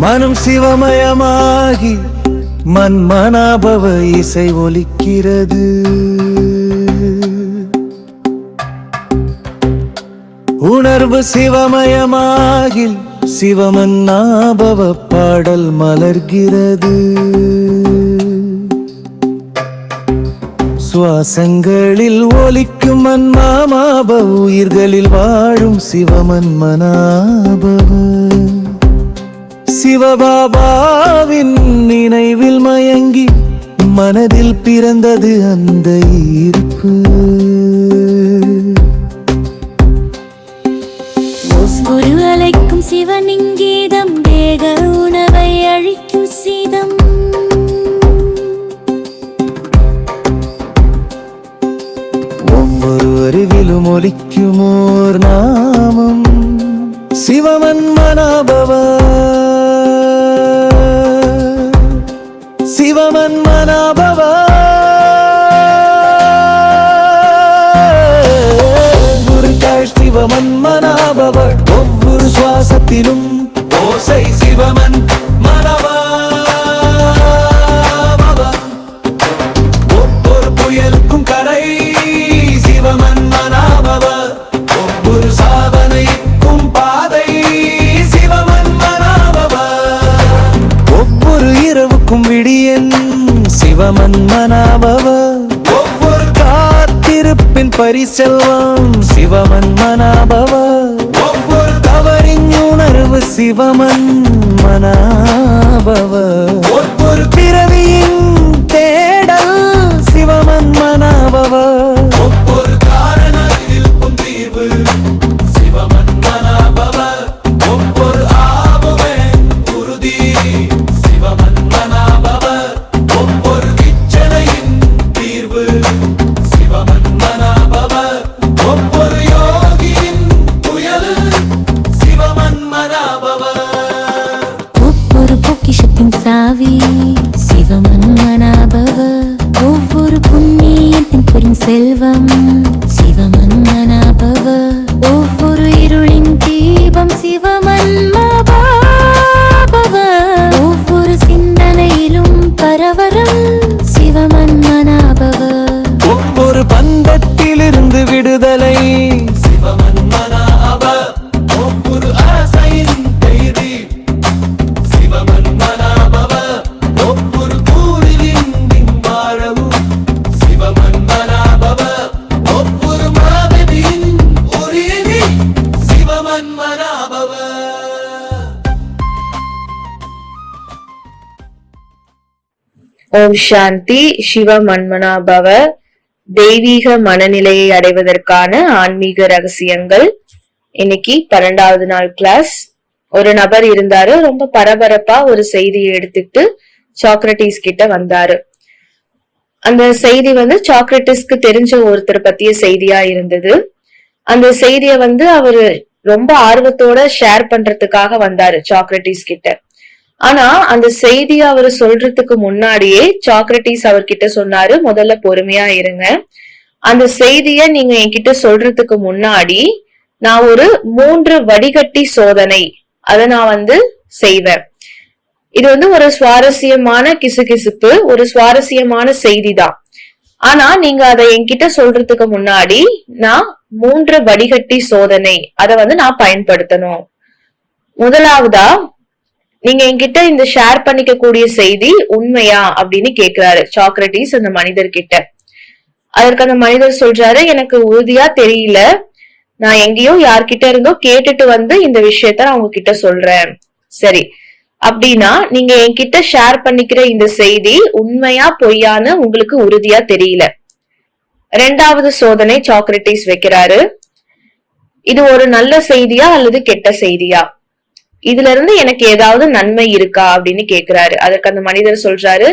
மனம் சிவமயமாகி மன்மனாபவ இசை ஒலிக்கிறது. உணர்வு சிவமயமாகில் சிவமன்னாபவ பாடல் மலர்கிறது. சுவாசங்களில் ஒலிக்கும் மன்மாமாப உயிர்களில் வாழும் சிவமன்மனாபவ சிவபாபாவின் நினைவில் மயங்கி மனதில் பிறந்தது அந்த ஈர்ப்பு. ஒரு அலைக்கும் சிவனிங்கீதம் தேக உணவை அழிக்கும் சீதம். ஒவ்வொரு அறிவிலும் ஒலிக்குமோர் நாமம் சிவமன்மனாபவ சிவமன்மனாபவ. சிவமன்மனாபவ ஒவ்வொரு சுவாசத்திலும் ஓசை சிவமன் மனவ. ஒவ்வொரு புயலுக்கும் கடை சிவமன்மனாபவ. ஒவ்வொரு சாதனைக்கும் பாதை சிவமன்மனாபவ. ஒவ்வொரு இரவுக்கும் விடியன் சிவமன்மனாபவ. ஒவ்வொரு காத்திருப்பின் பரிசெல்வம் சிவமன்மனாபவ. ஒவ்வொரு தவறின் உணர்வு சிவமன்மனாபவ. ஒவ்வொரு பிறவியின் தேடல் சிவமன்மனாபவ. ஒவ்வொரு காரணத்திற்கும் தீர்வு சிவமன்மனாபவ. ஒவ்வொரு ஆபவன் உறுதி சிவமன்மனாபவ. ஒவ்வொரு இச்சனையின் தீர்வு சிவமன்மனாபவ. ஒவ்வொரு யோகியின் புயல் சிவமன்மனாபவ. ஒவ்வொரு பொக்கிஷத்தின் சாவி சிவமன்மனாபவ. ஒவ்வொரு புண்ணியத்தின் பெரும் செல்வம் சிவமன்மனாபவ. ஒவ்வொரு இருளின் தீபம் சிவமன்மனாபவ. ஒவ்வொரு சிந்தனையிலும் பரவரம் சிவமன்மனாபவ. ஒவ்வொரு பந்தத்திலிருந்து விடுதலை சிவமன்மனாபவ. ஒவ்வொரு ஆசையின் தைரி சிவமன்மனாபவ. ஒவ்வொரு கூறிலின் வாழவும் சிவமன்மனாபவ. ஒவ்வொரு மாதவியின் உரிமை சிவமன்மனாபவ. ஓம் சாந்தி. சிவமன்மனாபவ. தெய்வீக மனநிலையை அடைவதற்கான ஆன்மீக ரகசியங்கள். இன்னைக்கு 12வது நாள் கிளாஸ். ஒரு நபர் இருந்தாரு, ரொம்ப பரபரப்பா ஒரு செய்தியை எடுத்துட்டு சாக்ரட்டிஸ் கிட்ட வந்தாரு. அந்த செய்தி சாக்ரட்டிஸ்க்கு தெரிஞ்ச ஒருத்தர் பத்திய செய்தியா இருந்தது. அந்த செய்திய அவரு ரொம்ப ஆர்வத்தோட ஷேர் பண்றதுக்காக வந்தாரு சாக்ரட்டிஸ் கிட்ட. ஆனா அந்த செய்திய அவரு சொல்றதுக்கு முன்னாடியே சாக்ரட்டிஸ் அவர்கிட்ட சொன்னாரு, முதல்ல பொறுமையா இருங்க. அந்த செய்திய நீங்க என்கிட்ட சொல்றதுக்கு முன்னாடி நான் ஒரு 3 வடிகட்டி சோதனை அதை நான் செய்வேன். இது ஒரு சுவாரஸ்யமான கிசுகிசுப்பு, ஒரு சுவாரஸ்யமான செய்திதான். ஆனா நீங்க அதை என்கிட்ட சொல்றதுக்கு முன்னாடி நான் 3 வடிகட்டி சோதனை அதை நான் பயன்படுத்தணும். முதலாவதா, நீங்க என்கிட்ட இந்த ஷேர் பண்ணிக்க கூடிய செய்தி உண்மையா அப்படின்னு கேக்குறாரு சாக்ரட்டிஸ் அந்த மனிதர்கிட்ட. அதற்கு அந்த மனிதர் சொல்றாரு, எனக்கு உறுதியா தெரியல, நான் எங்கேயோ யார்கிட்ட இருந்தோ கேட்டுட்டு இந்த விஷயத்த நான் உங்ககிட்ட சொல்றேன். சரி, அப்படின்னா நீங்க என்கிட்ட ஷேர் பண்ணிக்கிற இந்த செய்தி உண்மையா பொய்யான்னு உங்களுக்கு உறுதியா தெரியல. 2வது சோதனை சாக்ரட்டிஸ் வைக்கிறாரு. இது ஒரு நல்ல செய்தியா அல்லது கெட்ட செய்தியா, இதுல இருந்து எனக்கு ஏதாவது நன்மை இருக்கா அப்படின்னு கேக்குறாரு. அதற்கு அந்த மனிதர் சொல்றாரு,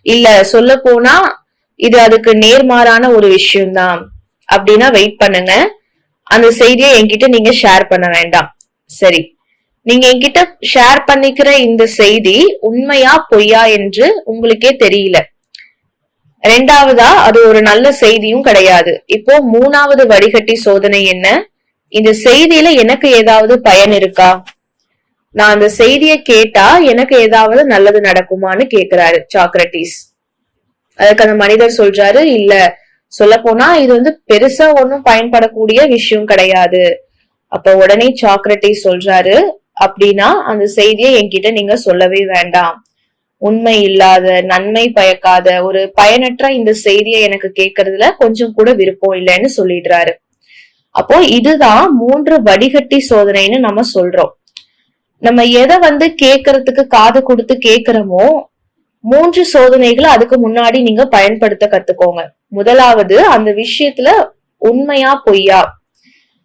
இல்ல, சொல்ல போனா இது அதுக்கு நேர்மாறான ஒரு விஷயம்தான். அப்படின்னா வெயிட் பண்ணுங்க, அந்த செய்தியை என்கிட்ட நீங்க ஷேர் பண்ண வேண்டாம். சரி, நீங்க என்கிட்ட ஷேர் பண்ணிக்கிற இந்த செய்தி உண்மையா பொய்யா என்று உங்களுக்கே தெரியல. 2வதா, அது ஒரு நல்ல செய்தியும் கிடையாது. இப்போ 3வது வடிகட்டி சோதனை என்ன, இந்த செய்தியில எனக்கு ஏதாவது பயன் இருக்கா? நான் அந்த செய்தியை கேட்டா எனக்கு ஏதாவது நல்லது நடக்குமான்னு கேக்குறாரு சாக்ரட்டிஸ். அதுக்கு அந்த மனிதர் சொல்றாரு, இல்ல, சொல்ல போனா இது பெருசா ஒன்னும் பயன்படக்கூடிய விஷயம் கிடையாது. அப்ப உடனே சாக்ரட்டிஸ் சொல்றாரு, அப்படின்னா அந்த செய்தியை என்கிட்ட நீங்க சொல்லவே வேண்டாம். உண்மை இல்லாத, நன்மை பயக்காத, ஒரு பயனற்ற இந்த செய்தியை எனக்கு கேட்கறதுல கொஞ்சம் கூட விருப்பம் இல்லைன்னு சொல்லிடுறாரு. அப்போ இதுதான் 3 வடிகட்டி சோதனைன்னு நம்ம சொல்றோம். நம்ம எதை கேட்கறதுக்கு காது கொடுத்து கேட்கிறோமோ 3 சோதனைகளை அதுக்கு முன்னாடி நீங்க பயன்படுத்த கத்துக்கோங்க. முதலாவது, அந்த விஷயத்துல உண்மையா பொய்யா.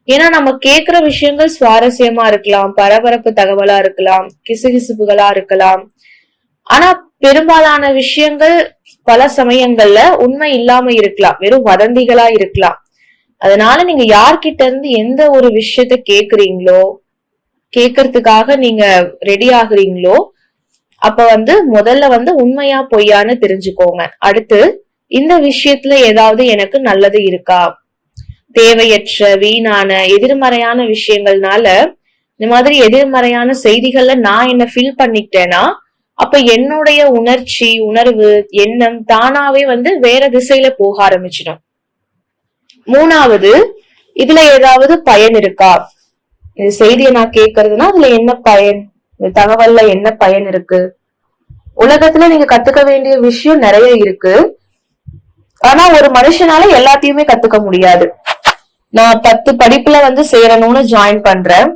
ஏன்னா நம்ம கேக்குற விஷயங்கள் சுவாரஸ்யமா இருக்கலாம், பரபரப்பு தகவலா இருக்கலாம், கிசுகிசுப்புகளா இருக்கலாம். ஆனா பெரும்பாலான விஷயங்கள் பல சமயங்கள்ல உண்மை இல்லாம இருக்கலாம், வெறும் வதந்திகளா இருக்கலாம். அதனால நீங்க யார்கிட்ட இருந்து எந்த ஒரு விஷயத்த கேக்குறீங்களோ, கேக்குறதுக்காக நீங்க ரெடி ஆகுறீங்களோ, அப்ப முதல்ல உண்மையா பொய்யான்னு தெரிஞ்சுக்கோங்க. அடுத்து, இந்த விஷயத்துல ஏதாவது எனக்கு நல்லது இருக்கா? தேவையற்ற, வீணான, எதிர்மறையான விஷயங்கள்னால இந்த மாதிரி எதிர்மறையான செய்திகள்ல நான் என்ன ஃபீல் பண்ணிக்கிட்டேன்னா, அப்ப என்னுடைய உணர்ச்சி, உணர்வு, எண்ணம் தானாவே வேற திசையில போக ஆரம்பிச்சிடும். 3வது, இதுல ஏதாவது பயன் இருக்கா? இந்த செய்தியை நான் கேட்கறதுன்னா அதுல என்ன பயன்? இந்த தகவல்ல என்ன பயன் இருக்கு? உலகத்துல நீங்க கத்துக்க வேண்டிய விஷயம் நிறைய இருக்கு. ஆனா ஒரு மனுஷனால எல்லாத்தையுமே கத்துக்க முடியாது. நான் 10 படிப்புல சேரணும்னு ஜாயின் பண்றேன்.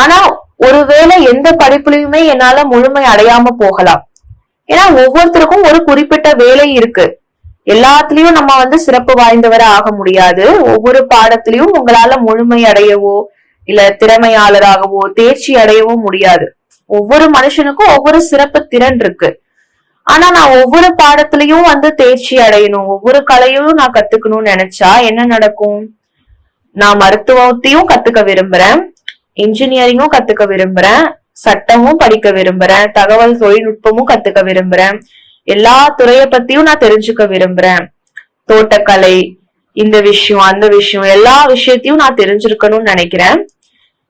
ஆனா ஒருவேளை எந்த படிப்புலயுமே என்னால முழுமை அடையாம போகலாம். ஏன்னா ஒவ்வொருத்தருக்கும் ஒரு குறிப்பிட்ட வேலை இருக்கு. எல்லாத்துலயும் நம்ம சிறப்பு வாய்ந்தவரை ஆக முடியாது. ஒவ்வொரு பாடத்திலையும் உங்களால முழுமை அடையவோ இல்ல திறமையாளராகவோ தேர்ச்சி அடையவோ முடியாது. ஒவ்வொரு மனுஷனுக்கும் ஒவ்வொரு சிறப்பு திறன் இருக்கு. ஆனா நான் ஒவ்வொரு பாடத்திலையும் தேர்ச்சி அடையணும், ஒவ்வொரு கலையும் நான் கத்துக்கணும்னு நினைச்சா என்ன நடக்கும்? நான் மருத்துவத்தையும் கத்துக்க விரும்புறேன், இன்ஜினியரிங்கும் கத்துக்க விரும்புறேன், சட்டமும் படிக்க விரும்புறேன், தகவல் தொழில்நுட்பமும் கத்துக்க விரும்புறேன், எல்லா துறைய பத்தியும் நான் தெரிஞ்சுக்க விரும்புறேன், தோட்டக்கலை, இந்த விஷயம் அந்த விஷயம் எல்லா விஷயத்தையும் நான் தெரிஞ்சிருக்கணும்னு நினைக்கிறேன்.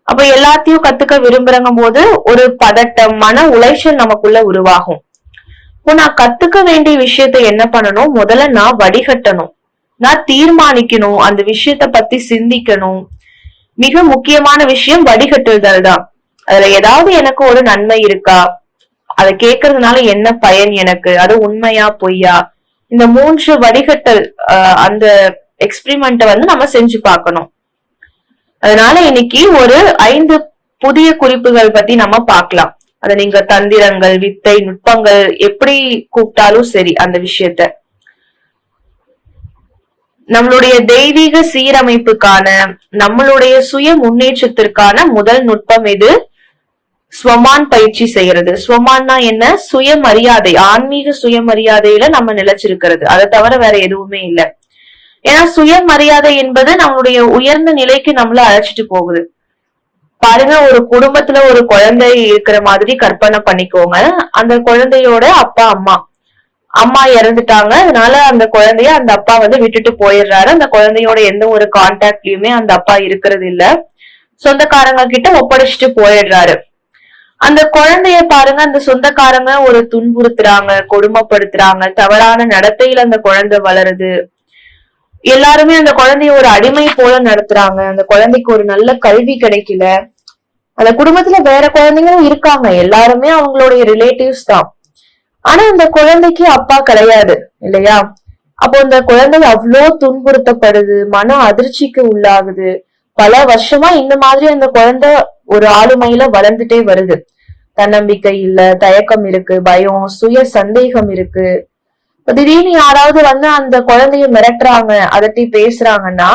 அப்ப எல்லாத்தையும் கத்துக்க விரும்புறங்கும் போது ஒரு பதட்டம், மன உளைச்சல் நமக்குள்ள உருவாகும். இப்போ நான் கத்துக்க வேண்டிய விஷயத்த என்ன பண்ணணும்? முதல்ல நான் வடிகட்டணும், நான் தீர்மானிக்கணும், அந்த விஷயத்த பத்தி சிந்திக்கணும். மிக முக்கியமான விஷயம் வடிகட்டுதல் தான். அதுல ஏதாவது எனக்கு ஒரு நன்மை இருக்கா? அதை கேட்கறதுனால என்ன பயன் எனக்கு? அது உண்மையா பொய்யா? இந்த 3 வடிகட்டல் அந்த எக்ஸ்பிரிமெண்ட்டை நம்ம செஞ்சு பார்க்கணும். அதனால இன்னைக்கு ஒரு 5 புதிய குறிப்புகள் பத்தி நம்ம பார்க்கலாம். அத நீங்க தந்திரங்கள், வித்தை, நுட்பங்கள் எப்படி கூப்பிட்டாலும் சரி அந்த விஷயத்த. நம்மளுடைய தெய்வீக சீரமைப்புக்கான, நம்மளுடைய சுய முன்னேற்றத்திற்கான முதல் நுட்பம் எது? ஸ்வமான் பயிற்சி செய்யறது. ஸ்வமான்னா என்ன? சுயமரியாதை, ஆன்மீக சுயமரியாதையில நம்ம நிலைச்சிருக்கிறது. அதை தவிர வேற எதுவுமே இல்லை. ஏன்னா சுயமரியாதை என்பது நம்மளுடைய உயர்ந்த நிலைக்கு நம்மள அழைச்சிட்டு போகுது. பாருங்க, ஒரு குடும்பத்துல ஒரு குழந்தை இருக்கிற மாதிரி கற்பனை பண்ணிக்கோங்க. அந்த குழந்தையோட அப்பா அம்மா இறந்துட்டாங்க. அதனால அந்த குழந்தைய அந்த அப்பா விட்டுட்டு போயிடுறாரு. அந்த குழந்தையோட எந்த ஒரு கான்டாக்ட்லயுமே அந்த அப்பா இருக்கிறது இல்ல. சொந்தக்காரங்க கிட்ட ஒப்படைச்சிட்டு போயிடுறாரு. அந்த குழந்தைய பாருங்க, அந்த சொந்தக்காரங்க ஒரு துன்புறுத்துறாங்க, கொடுமைப்படுத்துறாங்க, தவறான நடத்தையில அந்த குழந்தை வளருது. எல்லாருமே அந்த குழந்தைய ஒரு அடிமை போல நடத்துறாங்க. அந்த குழந்தைக்கு ஒரு நல்ல கல்வி கிடைக்கல. அந்த குடும்பத்துல வேற குழந்தைங்களும் இருக்காங்க, எல்லாருமே அவங்களுடைய ரிலேட்டிவ்ஸ் தான். ஆனா அந்த குழந்தைக்கு அப்பா கிடையாது இல்லையா? அப்போ அந்த குழந்தை அவ்வளோ துன்புறுத்தப்படுது, மன அதிர்ச்சிக்கு உள்ளாகுது. பல வருஷமா இந்த மாதிரி அந்த குழந்தை ஒரு ஆளுமையில வளர்ந்துட்டே வருது. தன்னம்பிக்கை இல்ல, தயக்கம் இருக்கு, பயம், சுய சந்தேகம் இருக்கு. திடீர்னு யாராவது அந்த குழந்தைய மிரட்டுறாங்க, அதட்டி பேசுறாங்கன்னா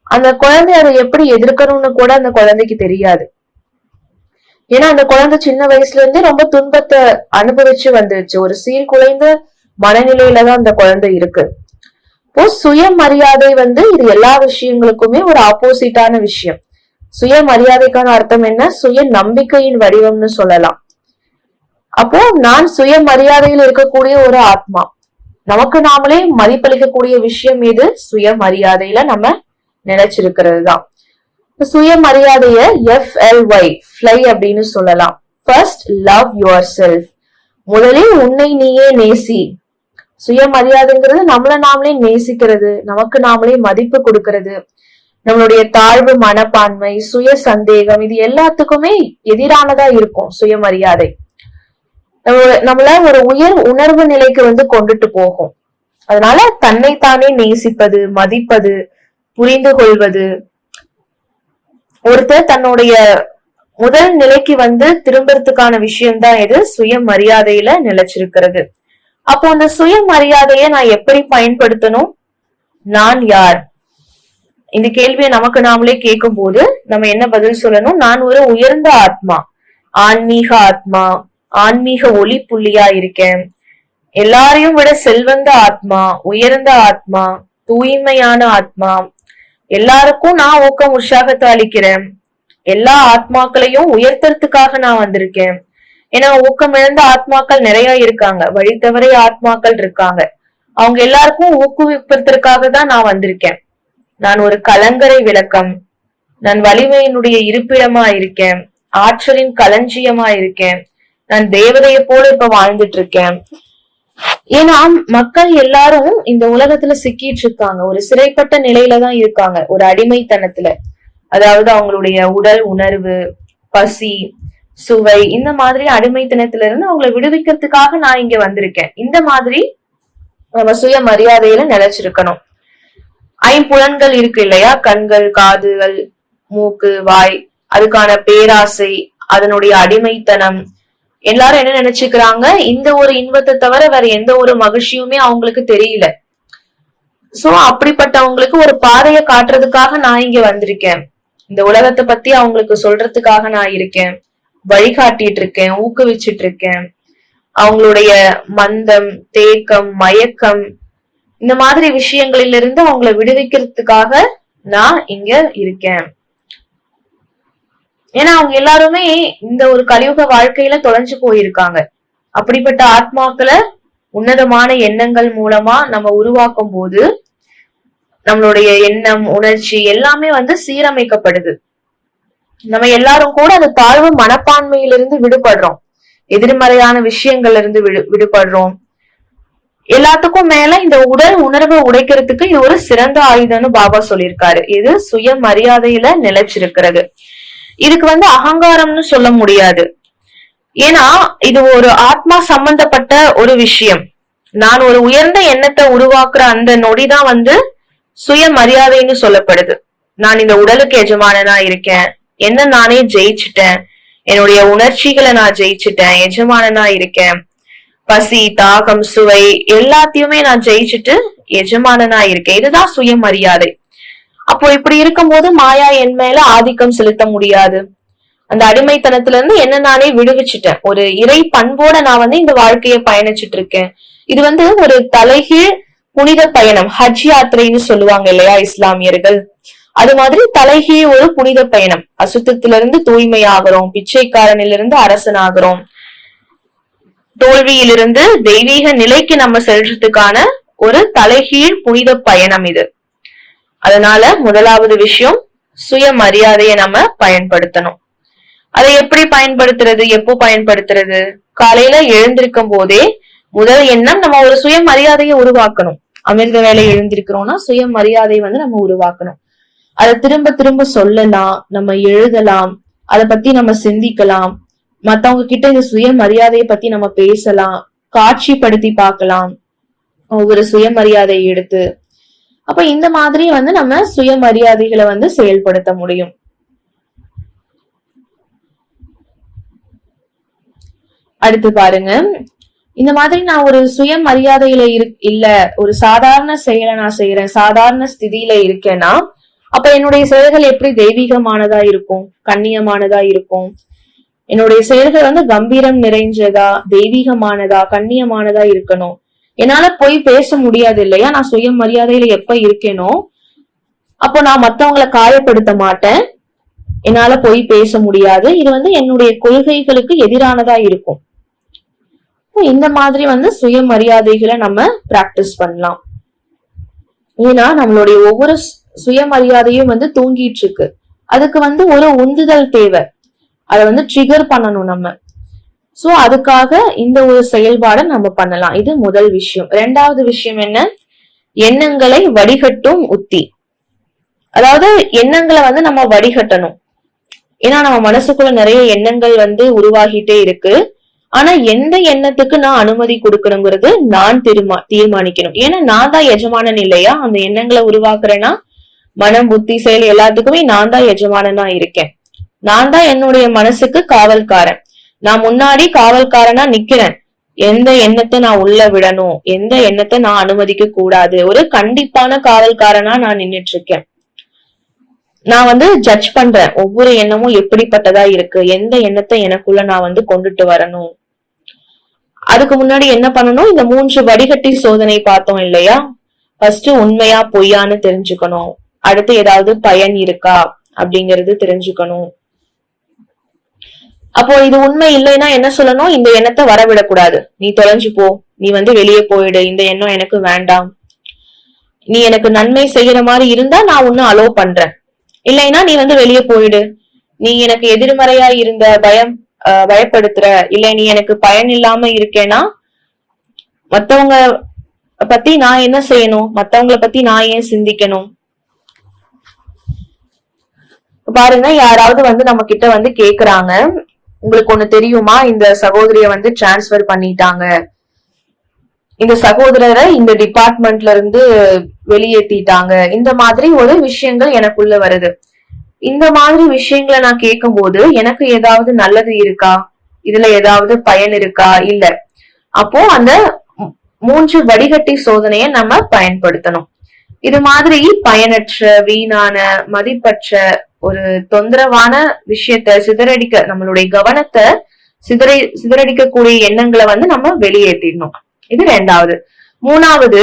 அந்த குழந்தை அதை எப்படி எதிர்க்கணும்னு கூட அந்த குழந்தைக்கு தெரியாது. ஏன்னா அந்த குழந்தை சின்ன வயசுல இருந்தே ரொம்ப துன்பத்தை அனுபவிச்சு வந்துருச்சு. ஒரு சீர்குலைந்த மனநிலையில தான் அந்த குழந்தை இருக்கு. இப்போ சுயமரியாதை இது எல்லா விஷயங்களுக்குமே ஒரு ஆப்போசிட்டான விஷயம். சுயமரியாதைக்கான அர்த்தம் என்ன? சுய நம்பிக்கையின் வடிவம்னு சொல்லலாம். அப்போ நான் சுயமரியாதையில் இருக்கக்கூடிய ஒரு ஆத்மா. நமக்கு நாமளே மதிப்பளிக்கக்கூடிய விஷயம் எது? சுயமரியாதையில நம்ம நினைச்சிருக்கிறது தான். சுயமரியாதைய FLY, ஃப்ளை அப்படின்னு சொல்லலாம். First love your self. முதலில் உன்னை நீயே நேசி. சுயமரியாதைங்கிறது நம்மள நாமளே நேசிக்கிறது, நமக்கு நாமளே மதிப்பு கொடுக்கிறது. நம்மளுடைய தாழ்வு மனப்பான்மை, சுய சந்தேகம், இது எல்லாத்துக்குமே எதிரானதா இருக்கும் சுயமரியாதை. நம்மள ஒரு உயர் உணர்வு நிலைக்கு கொண்டுட்டு போகும். அதனால தன்னைத்தானே நேசிப்பது, மதிப்பது, புரிந்து கொள்வது, ஒருத்தர் தன்னுடைய முதல் நிலைக்கு திரும்பறதுக்கான விஷயம்தான் இது சுயமரியாதையில நிலைச்சிருக்கிறது. அப்போ அந்த சுயமரியாதையை நான் எப்படி பயன்படுத்தணும்? நான் யார்? இந்த கேள்வியை நமக்கு நாமளே கேட்கும் போது நம்ம என்ன பதில் சொல்லணும்? நான் ஒரு உயர்ந்த ஆத்மா, ஆன்மீக ஆத்மா, ஆன்மீக ஒளி புள்ளியா இருக்கேன். எல்லாரையும் விட செல்வந்த ஆத்மா, உயர்ந்த ஆத்மா, தூய்மையான ஆத்மா. எல்லாருக்கும் நான் ஊக்கம் உற்சாகத்தை அளிக்கிறேன். எல்லா ஆத்மாக்களையும் உயர்த்துறதுக்காக நான் வந்திருக்கேன். ஏன்னா ஊக்கம் இழந்த ஆத்மாக்கள் நிறைய இருக்காங்க, வழி தவறிய ஆத்மாக்கள் இருக்காங்க. அவங்க எல்லாருக்கும் ஊக்குவிப்பதற்காக தான் நான் வந்திருக்கேன். நான் ஒரு கலங்கரை விளக்கம், நான் வலிமையினுடைய இருப்பிடமா இருக்கேன், ஆற்றலின் களஞ்சியமா இருக்கேன், நான் தேவதையை போல இப்ப வாழ்ந்துட்டு இருக்கேன். ஏன்னா மக்கள் எல்லாரும் இந்த உலகத்துல சிக்கிட்டு இருக்காங்க, ஒரு சிறைப்பட்ட நிலையில தான் இருக்காங்க, ஒரு அடிமைத்தனத்துல. அதாவது அவங்களுடைய உடல் உணர்வு, பசி, சுவை, இந்த மாதிரி அடிமைத்தனத்துல இருந்து அவங்களை விடுவிக்கிறதுக்காக நான் இங்க வந்திருக்கேன். இந்த மாதிரி நம்ம சுயமரியாதையில நிலைச்சிருக்கணும். ஐம்புலன்கள் இருக்கு இல்லையா? கண்கள், காதுகள், மூக்கு, வாய், அதுக்கான பேராசை, அதனுடைய அடிமைத்தனம். எல்லாரும் என்ன நினைச்சுக்கிறாங்க? இந்த ஒரு இன்பத்தை தவிர வேற எந்த ஒரு மகிழ்ச்சியுமே அவங்களுக்கு தெரியல. சோ அப்படிப்பட்டவங்களுக்கு ஒரு பாதையை காட்டுறதுக்காக நான் இங்க வந்திருக்கேன். இந்த உலகத்தை பத்தி அவங்களுக்கு சொல்றதுக்காக நான் இருக்கேன், வழிகாட்டிட்டு இருக்கேன், ஊக்குவிச்சிட்டு இருக்கேன். அவங்களுடைய மந்தம், தேக்கம், மயக்கம், இந்த மாதிரி விஷயங்களிலிருந்து அவங்களை விடுவிக்கிறதுக்காக நான் இங்க இருக்கேன். ஏன்னா அவங்க எல்லாருமே இந்த ஒரு கலியுக வாழ்க்கையில தொலைஞ்சு போயிருக்காங்க. அப்படிப்பட்ட ஆத்மாக்களை உன்னதமான எண்ணங்கள் மூலமா நம்ம உருவாக்கும் போது நம்மளுடைய எண்ணம், உணர்ச்சி எல்லாமே சீரமைக்கப்படுது. நம்ம எல்லாரும் கூட அந்த தாழ்வு மனப்பான்மையிலிருந்து விடுபடுறோம், எதிர்மறையான விஷயங்கள்ல இருந்து விடுபடுறோம். எல்லாத்துக்கும் மேல இந்த உடல் உணர்வை உடைக்கிறதுக்கு இது ஒரு சிறந்த ஆயுதம்னு பாபா சொல்லியிருக்காரு. இது சுயமரியாதையில நிலைச்சிருக்கிறது. இதுக்கு அகங்காரம்னு சொல்ல முடியாது. ஏன்னா இது ஒரு ஆத்மா சம்பந்தப்பட்ட ஒரு விஷயம். நான் ஒரு உயர்ந்த எண்ணத்தை உருவாக்குற அந்த நொடிதான் சுயமரியாதைன்னு சொல்லப்படுது. நான் இந்த உடலுக்கு எஜமானனா இருக்கேன், என்ன நானே ஜெயிச்சுட்டேன், என்னுடைய உணர்ச்சிகளை நான் ஜெயிச்சுட்டேன், எஜமானனா இருக்கேன். பசி, தாகம், சுவை எல்லாத்தையுமே நான் ஜெயிச்சுட்டு எஜமானனா இருக்கேன். இதுதான் சுயமரியாதை. அப்போ இப்படி இருக்கும்போது மாயா என் மேல ஆதிக்கம் செலுத்த முடியாது. அந்த அடிமைத்தனத்துல இருந்து என்ன நானே விடுவிச்சுட்டேன். ஒரு இறை பண்போட நான் இந்த வாழ்க்கையை பயணிச்சுட்டு இருக்கேன். இது ஒரு தலைகீழ் புனித பயணம், ஹஜ் யாத்திரைன்னு சொல்லுவாங்க இல்லையா இஸ்லாமியர்கள். அது மாதிரி தலைகீழ் ஒரு புனித பயணம். அசுத்தத்திலிருந்து தூய்மை ஆகிறோம், பிச்சைக்காரனிலிருந்து அரசன் ஆகிறோம், தோல்வியிலிருந்து தெய்வீக நிலைக்கு நம்ம செல்றதுக்கான ஒரு தலைகீழ் புனித பயணம் இது. அதனால முதலாவது விஷயம் சுயமரியாதையை நம்ம பயன்படுத்தணும். அதை எப்படி பயன்படுத்துறது, எப்போ பயன்படுத்துறது? காலையில எழுந்திருக்கும் போதே முதல் எண்ணம் நம்ம ஒரு சுயமரியாதையை உருவாக்கணும். அமிர்த வேலை எழுந்திருக்கிறோம்னா சுயமரியாதை நம்ம உருவாக்கணும். அதை திரும்ப திரும்ப சொல்லலாம், நம்ம எழுதலாம், அதை பத்தி நம்ம சிந்திக்கலாம், மத்தவங்க கிட்ட இந்த சுயமரியாதையை பத்தி நம்ம பேசலாம், காட்சிப்படுத்தி பார்க்கலாம் ஒவ்வொரு சுயமரியாதையை எடுத்து. அப்ப இந்த மாதிரி நம்ம சுயமரியாதைகளை செயல்படுத்த முடியும். அடுத்து பாருங்க, இந்த மாதிரி நான் ஒரு சுயமரியாதையில இல்ல, ஒரு சாதாரண செயலை நான் செய்யறேன், சாதாரண ஸ்திதியில இருக்கேன்னா அப்ப என்னுடைய செயல்கள் எப்படி தெய்வீகமானதா இருக்கும், கண்ணியமானதா இருக்கும்? என்னுடைய செயல்கள் கம்பீரம் நிறைஞ்சதா, தெய்வீகமானதா, கண்ணியமானதா இருக்கணும். என்னால போய் பேச முடியாது இல்லையா? நான் சுயமரியாதையில எப்ப இருக்கேனோ அப்போ நான் மத்தவங்களை காயப்படுத்த மாட்டேன், என்னால போய் பேச முடியாது. இது என்னுடைய கொள்கைகளுக்கு எதிரானதா இருக்கும். இந்த மாதிரி சுயமரியாதைகளை நம்ம பிராக்டிஸ் பண்ணலாம். ஏன்னா நம்மளுடைய ஒவ்வொரு சுயமரியாதையும் தூங்கிட்டு இருக்கு. அதுக்கு ஒரு உந்துதல் தேவை. அதை ட்ரிகர் பண்ணணும் நம்ம. சோ அதுக்காக இந்த ஒரு செயல்பாடை நம்ம பண்ணலாம். இது முதல் விஷயம். இரண்டாவது விஷயம் என்ன? எண்ணங்களை வடிகட்டும் உத்தி. அதாவது எண்ணங்களை வந்து நம்ம வடிகட்டணும். ஏன்னா நம்ம மனசுக்குள்ள நிறைய எண்ணங்கள் வந்து உருவாகிட்டே இருக்கு. ஆனா எந்த எண்ணத்துக்கு நான் அனுமதி கொடுக்கணுங்கிறது நான் தீர்மானிக்கணும். ஏன்னா நான் தான் எஜமானன் இல்லையா? அந்த எண்ணங்களை உருவாக்குறேன்னா மனம், புத்தி, செயல் எல்லாத்துக்குமே நான் தான் எஜமானனா இருக்கேன். நான் தான் என்னுடைய மனசுக்கு காவல்காரன். நான் முன்னாடி காவல்காரனா நிக்கிறேன். எந்த எண்ணத்தை நான் உள்ள விடணும், எந்த எண்ணத்தை நான் அனுமதிக்க கூடாது, ஒரு கண்டிப்பான காவல்காரனா நான் நின்னுட்டு இருக்கேன். நான் வந்து ஜட்ஜ் பண்றேன் ஒவ்வொரு எண்ணமும் எப்படிப்பட்டதா இருக்கு, எந்த எண்ணத்தை எனக்குள்ள நான் வந்து கொண்டுட்டு வரணும். அதுக்கு முன்னாடி என்ன பண்ணணும்? இந்த 3 வடிகட்டி சோதனை பார்த்தோம் இல்லையா? ஃபர்ஸ்ட் உண்மையா பொய்யான்னு தெரிஞ்சுக்கணும். அடுத்து ஏதாவது பயன் இருக்கா அப்படிங்கறது தெரிஞ்சுக்கணும். அப்போ இது உண்மை இல்லைன்னா என்ன சொல்லணும்? இந்த எண்ணத்தை வரவிடக்கூடாது. நீ தொலைஞ்சு போ, நீ வந்து வெளியே போயிடு, இந்த எண்ணம் எனக்கு வேண்டாம். நீ எனக்கு நன்மை செய்யற மாதிரி இருந்தா நான் உன்னை அலோ பண்றேன், இல்லைன்னா நீ வந்து வெளியே போயிடு. நீ எனக்கு எதிர்மறையா இருந்த பயப்படுத்துற, இல்ல நீ எனக்கு பயன் இல்லாம இருக்கேன்னா மத்தவங்க பத்தி நான் என்ன செய்யணும்? மத்தவங்களை பத்தி நான் ஏன் சிந்திக்கணும்? பாருங்க, யாராவது வந்து நம்ம கிட்ட வந்து கேக்குறாங்க, உங்களுக்கு ஒண்ணு தெரியுமா, இந்த சகோதரிய வந்து டிரான்ஸ்பர் பண்ணிட்டாங்க, இந்த சகோதரரை இந்த டிபார்ட்மெண்ட்ல இருந்து வெளியேற்றிட்டாங்க, இந்த மாதிரி ஒரு விஷயங்கள் எனக்குள்ள வருது. இந்த மாதிரி விஷயங்களை நான் கேட்கும் போது எனக்கு ஏதாவது நல்லது இருக்கா, இதுல ஏதாவது பயன் இருக்கா? இல்ல. அப்போ அந்த 3 வடிகட்டி சோதனையை நம்ம பயன்படுத்தணும். இது மாதிரி பயனற்ற, வீணான, மதிப்பற்ற, ஒரு தொந்தரவான விஷயத்த சிதறடிக்க, நம்மளுடைய கவனத்தை சிதறடிக்கக்கூடிய எண்ணங்களை வந்து நம்ம வெளியேற்றிடணும். இது 2வது. 3வது,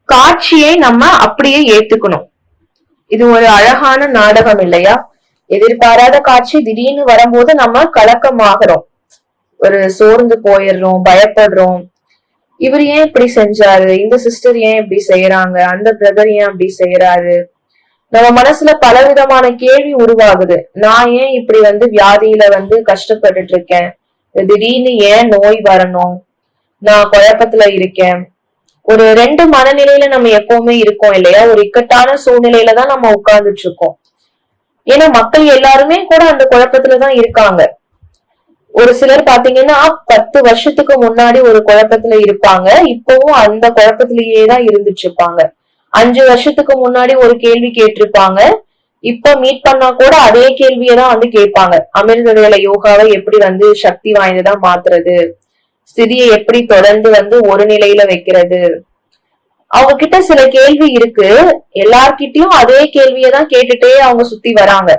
காட்சியை நம்ம அப்படியே ஏத்துக்கணும். இது ஒரு அழகான நாடகம் இல்லையா? எதிர்பாராத காட்சி திடீர்னு வரும்போது நம்ம கலக்கமாகறோம், ஒரு சோர்ந்து போயிடுறோம், பயப்படுறோம். இவர் ஏன் இப்படி செஞ்சாரு, இந்த சிஸ்டர் ஏன் இப்படி செய்யறாங்க, அந்த பிரதர் ஏன் அப்படி செய்யறாரு. நம்ம மனசுல பலவிதமான கேள்வி உருவாகுது. நான் ஏன் இப்படி வந்து வியாதியில வந்து கஷ்டப்பட்டுட்டு இருக்கேன், திடீர்னு ஏன் நோய் வரணும், நான் குழப்பத்துல இருக்கேன். ஒரு 2 மனநிலையில நம்ம எப்பவுமே இருக்கோம் இல்லையா? ஒரு இக்கட்டான சூழ்நிலையில தான் நம்ம உட்கார்ந்துட்டு இருக்கோம். ஏன்னா மக்கள் எல்லாருமே கூட அந்த குழப்பத்துலதான் இருக்காங்க. ஒரு சிலர் பாத்தீங்கன்னா 10 வருஷத்துக்கு முன்னாடி ஒரு குழப்பத்துல இருப்பாங்க, இப்பவும் அந்த குழப்பத்திலேயே தான் இருந்துட்டு இருப்பாங்க. 5 வருஷத்துக்கு முன்னாடி ஒரு கேள்வி கேட்டிருப்பாங்க, இப்ப மீட் பண்ணா கூட அதே கேள்வியதான் வந்து கேட்பாங்க. அமிர்த வேலை யோகாவை எப்படி வந்து சக்தி வாய்ந்ததா மாத்துறது, ஸ்திதியை எப்படி தொடர்ந்து வந்து ஒரு நிலையில வைக்கிறது. அவங்க கிட்ட சில கேள்வி இருக்கு, எல்லார்கிட்டயும் அதே கேள்வியதான் கேட்டுட்டே அவங்க சுத்தி வராங்க.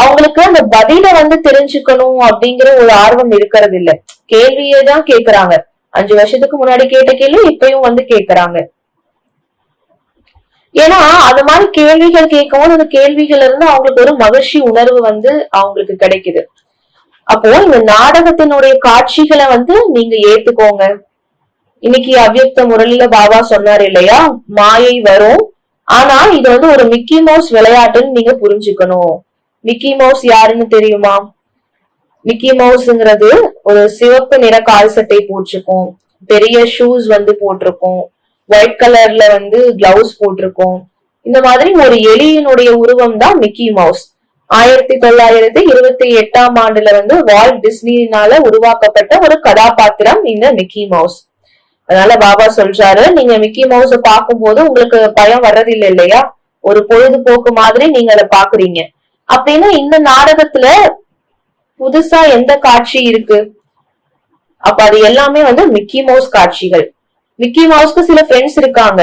அவங்களுக்கு அந்த பதில வந்து தெரிஞ்சுக்கணும் அப்படிங்கிற ஒரு ஆர்வம் இருக்கிறது இல்ல, கேள்வியே தான் கேக்குறாங்க. 5 வருஷத்துக்கு முன்னாடி கேட்ட கேள்வி இப்பயும் வந்து கேக்குறாங்க. ஏன்னா அந்த மாதிரி கேள்விகள் கேட்கவும் அந்த கேள்விகள் இருந்து அவங்களுக்கு ஒரு மகிழ்ச்சி உணர்வு வந்து அவங்களுக்கு கிடைக்குது. அப்போ இந்த நாடகத்தினுடைய காட்சிகளை வந்து நீங்க ஏத்துக்கோங்க. இன்னைக்கு அவ்யக்த முரளில பாபா சொன்னாரு இல்லையா, மாயை வரும், ஆனா இது வந்து ஒரு மிக்கி மவுஸ் விளையாட்டுன்னு நீங்க புரிஞ்சுக்கணும். மிக்கி மவுஸ் யாருன்னு தெரியுமா? மிக்கி மவுஸ்ங்கிறது ஒரு சிவப்பு நிற கால் சட்டை போட்டிருக்கும், பெரிய ஷூஸ் வந்து போட்டிருக்கும், ஒயிட் கலர்ல வந்து கிளவுஸ் போட்டிருக்கும். இந்த மாதிரி ஒரு எலியினுடைய உருவம் தான் மிக்கி மவுஸ். 1928ஆம் ஆண்டுல வந்து வால்ட் டிஸ்னினால உருவாக்கப்பட்ட ஒரு கதாபாத்திரம் இந்த மிக்கி மவுஸ். அதனால பாபா சொல்றாரு, நீங்க மிக்கி மவுஸ பார்க்கும் போது உங்களுக்கு பயம் வர்றதில்லை இல்லையா? ஒரு பொழுதுபோக்கு மாதிரி நீங்க அதை பாக்குறீங்க. அப்படின்னா இந்த நாடகத்துல புதுசா எந்த காட்சி இருக்கு? அப்ப அது எல்லாமே வந்து மிக்கி மவுஸ் காட்சிகள். மிக்கி மவுஸ்க்கு சில ஃப்ரெண்ட்ஸ் இருக்காங்க,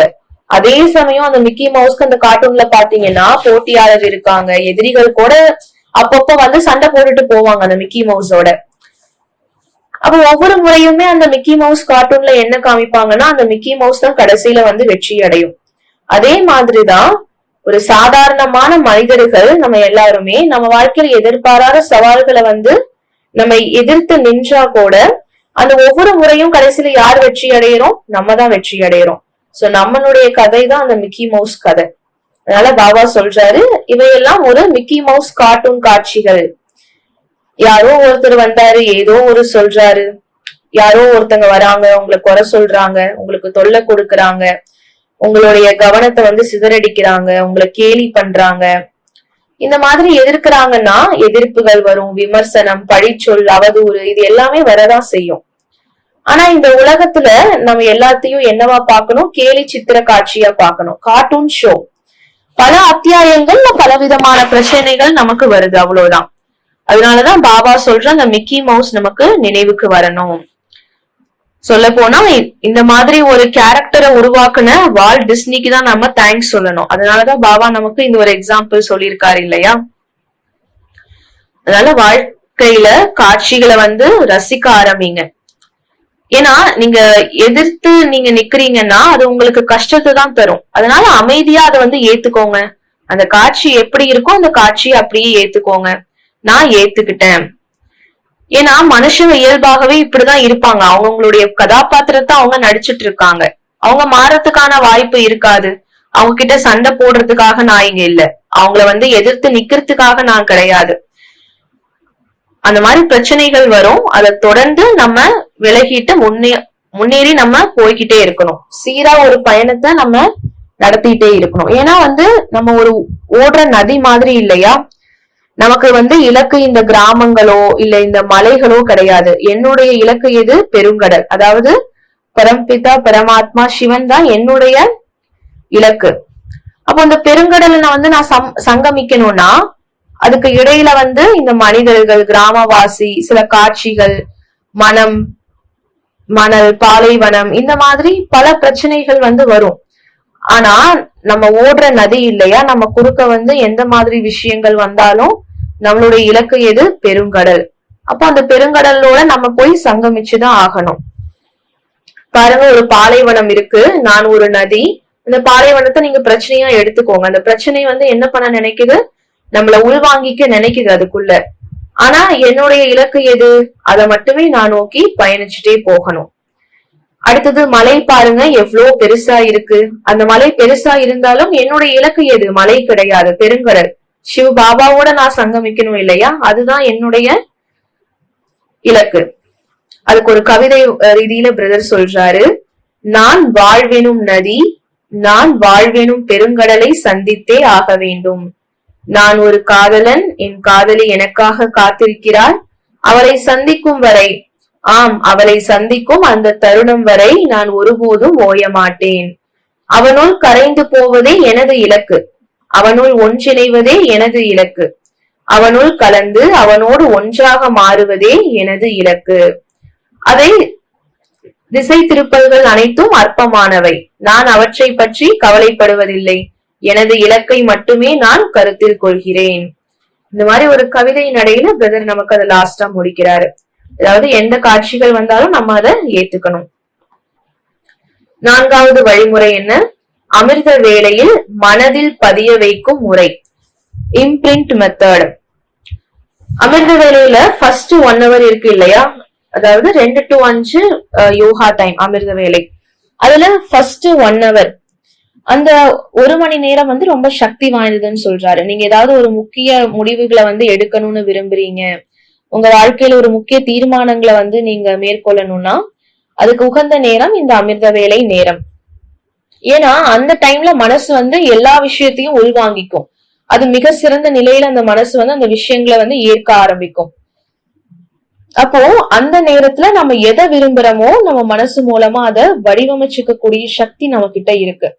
அதே சமயம் அந்த மிக்கி மவுஸ்க்கு அந்த கார்ட்டூன்ல பாத்தீங்கன்னா போட்டியாளர் இருக்காங்க, எதிரிகள் கூட அப்பப்ப வந்து சண்டை போட்டுட்டு போவாங்க அந்த மிக்கி மவுஸோட. அப்ப ஒவ்வொரு முறையுமே அந்த மிக்கி மவுஸ் கார்ட்டூன்ல என்ன காமிப்பாங்கன்னா அந்த மிக்கி மவுஸ் தான் கடைசியில வந்து வெற்றி அடையும். அதே மாதிரிதான் ஒரு சாதாரணமான மனிதர்கள் நம்ம எல்லாருமே நம்ம வாழ்க்கையில எதிர்பாராத சவால்களை வந்து நம்ம எதிர்த்து நின்றா கூட அந்த ஒவ்வொரு முறையும் கடைசியில யார் வெற்றி அடையிறோம்? நம்ம தான் வெற்றி அடையிறோம். சோ நம்மளுடைய கதை தான் அந்த மிக்கி மவுஸ் கதை. அதனால பாபா சொல்றாரு, இவையெல்லாம் ஒரு மிக்கி மவுஸ் கார்ட்டூன் காட்சிகள். யாரோ ஒருத்தர் வந்தாரு, ஏதோ ஒரு சொல்றாரு, யாரோ ஒருத்தங்க வராங்க, உங்களை குறை சொல்றாங்க, உங்களுக்கு தொல்லை கொடுக்கறாங்க, உங்களுடைய கவனத்தை வந்து சிதறடிக்கிறாங்க, உங்களை கேலி பண்றாங்க. இந்த மாதிரி எதிர்க்கிறாங்கன்னா எதிர்ப்புகள் வரும், விமர்சனம், பழிச்சொல், அவதூறு, இது எல்லாமே வரதான் செய்யும். ஆனா இந்த உலகத்துல நம்ம எல்லாத்தையும் என்னவா பார்க்கணும்? கேலி சித்திர காட்சியா பார்க்கணும், கார்ட்டூன் ஷோ. பல அத்தியாயங்கள்ல பலவிதமான பிரச்சனைகள் நமக்கு வருது, அவ்வளவுதான். அதனாலதான் பாபா சொல்ற அந்த மிக்கி மவுஸ் நமக்கு நினைவுக்கு வரணும். சொல்ல போனா இந்த மாதிரி ஒரு கேரக்டரை உருவாக்குன வால்ட் டிஸ்னிக்கு தான் நம்ம தேங்க்ஸ் சொல்லணும். அதனாலதான் பாபா நமக்கு இந்த ஒரு எக்ஸாம்பிள் சொல்லியிருக்காரு இல்லையா? அதனால வாழ்க்கையில காட்சிகளை வந்து ரசிக்க ஆரம்பிங்க. ஏன்னா நீங்க எதிர்த்து நீங்க நிக்கிறீங்கன்னா அது உங்களுக்கு கஷ்டத்தை தான் தரும். அதனால அமைதியா அதை வந்து ஏத்துக்கோங்க. அந்த காட்சி எப்படி இருக்கோ அந்த காட்சியை அப்படியே ஏத்துக்கோங்க. நான் ஏத்துக்கிட்டேன். ஏன்னா மனுஷங்க இயல்பாகவே இப்படிதான் இருப்பாங்க. அவங்களுடைய கதாபாத்திரத்தை அவங்க நடிச்சிட்டு இருக்காங்க. அவங்க மாறத்துக்கான வாய்ப்பு இருக்காது. அவங்க கிட்ட சண்டை போடுறதுக்காக நான் இங்க இல்ல. அவங்கள வந்து எதிர்த்து நிக்கிறதுக்காக நான் கிடையாது. அந்த மாதிரி பிரச்சனைகள் வரும். அதை தொடர்ந்து நம்ம விலகிட்டு முன்னேறி நம்ம போய்கிட்டே இருக்கணும். சீரா ஒரு பயணத்தை நம்ம நடத்திட்டே இருக்கணும். ஏன்னா வந்து நம்ம ஒரு ஓடுற நதி மாதிரி இல்லையா? நமக்கு வந்து இலக்கு இந்த கிராமங்களோ இல்ல இந்த மலைகளோ கிடையாது. என்னுடைய இலக்கு எது? பெருங்கடல். அதாவது பரம்பிதா பரமாத்மா சிவன் தான் என்னுடைய இலக்கு. அப்போ இந்த பெருங்கடலை வந்து நான் சங்கமிக்கணும்னா அதுக்கு இடையில வந்து இந்த மனிதர்கள், கிராமவாசி, சில காட்சிகள், மனம், மணல், பாலைவனம், இந்த மாதிரி பல பிரச்சனைகள் வந்து வரும். ஆனா நம்ம ஓடுற நதி இல்லையா? நம்ம குறுக்க வந்து எந்த மாதிரி விஷயங்கள் வந்தாலும் நம்மளுடைய இலக்கு எது? பெருங்கடல். அப்போ அந்த பெருங்கடலோட நம்ம போய் சங்கமிச்சுதான் ஆகணும். பாருங்க, ஒரு பாலைவனம் இருக்கு, நான் ஒரு நதி. அந்த பாலைவனத்தை நீங்க பிரச்சனையா எடுத்துக்கோங்க. அந்த பிரச்சனை வந்து என்ன பண்ண நினைக்குது? நம்மள உள்வாங்கிக்க நினைக்குது அதுக்குள்ள. ஆனா என்னுடைய இலக்கு எது? அதை மட்டுமே நான் நோக்கி பயணிச்சுட்டே போகணும். அடுத்தது மலை பாருங்க, எவ்வளவு பெருசா இருக்கு. அந்த மலை பெருசா இருந்தாலும் என்னுடைய இலக்கு எது? மலை கிடையாது, பெருங்கடல். சிவ பாபாவோட நான் சங்கமிக்கணும் இல்லையா? அதுதான் என்னுடைய இலக்கு. அதுக்கு ஒரு கவிதை ரீதியில பிரதர் சொல்றாரு, நான் வாழ்வெனும் நதி, நான் வாழ்வெனும் பெருங்கடலை சந்தித்தே ஆக வேண்டும். நான் ஒரு காதலன், என் காதலி எனக்காக காத்திருக்கிறாள். அவளை சந்திக்கும் வரை, ஆம் அவளை சந்திக்கும் அந்த தருணம் வரை நான் ஒருபோதும் ஓய மாட்டேன். அவனுள் கரைந்து போவதே எனது இலக்கு. அவனுள் ஒன்றிணைவதே எனது இலக்கு. அவனுள் கலந்து அவனோடு ஒன்றாக மாறுவதே எனது இலக்கு. அதை திசை திருப்பல்கள் அனைத்தும் அற்பமானவை. நான் அவற்றை பற்றி கவலைப்படுவதில்லை. எனது இலக்கை மட்டுமே நான் கருத்தில் கொள்கிறேன். இந்த மாதிரி ஒரு கவிதை நடையில பிரதர் நமக்கு அதை லாஸ்டா முடிக்கிறாரு. அதாவது எந்த காட்சிகள் வந்தாலும் நம்ம அதை ஏத்துக்கணும். நான்காவது வழிமுறை என்ன? அமிர்த வேளையில் மனதில் பதிய வைக்கும் முறை, இம்பிரிண்ட் மெத்தட். அமிர்த வேளையில ஃபர்ஸ்ட் 1 hour இருக்கு இல்லையா? அதாவது 2 to 5 யோகா டைம் அமிர்த வேலை. அதுல ஃபர்ஸ்ட் 1 hour, அந்த 1 மணி நேரம் வந்து ரொம்ப சக்தி வாய்ந்ததுன்னு சொல்றாரு. நீங்க ஏதாவது ஒரு முக்கிய முடிவுகளை வந்து எடுக்கணும்னு விரும்புறீங்க, உங்க வாழ்க்கையில ஒரு முக்கிய தீர்மானங்களை வந்து நீங்க மேற்கொள்ளணும்னா அதுக்கு உகந்த நேரம் இந்த அமிர்த வேலை நேரம். ஏன்னா அந்த டைம்ல மனசு வந்து எல்லா விஷயத்தையும் உள்வாங்கிக்கும். அது மிக சிறந்த நிலையில அந்த மனசு வந்து அந்த விஷயங்களை வந்து ஏற்க ஆரம்பிக்கும். அப்போ அந்த நேரத்துல நம்ம எதை விரும்புறோமோ நம்ம மனசு மூலமா அதை வடிவமைச்சுக்க கூடிய சக்தி நம்ம கிட்ட இருக்கு.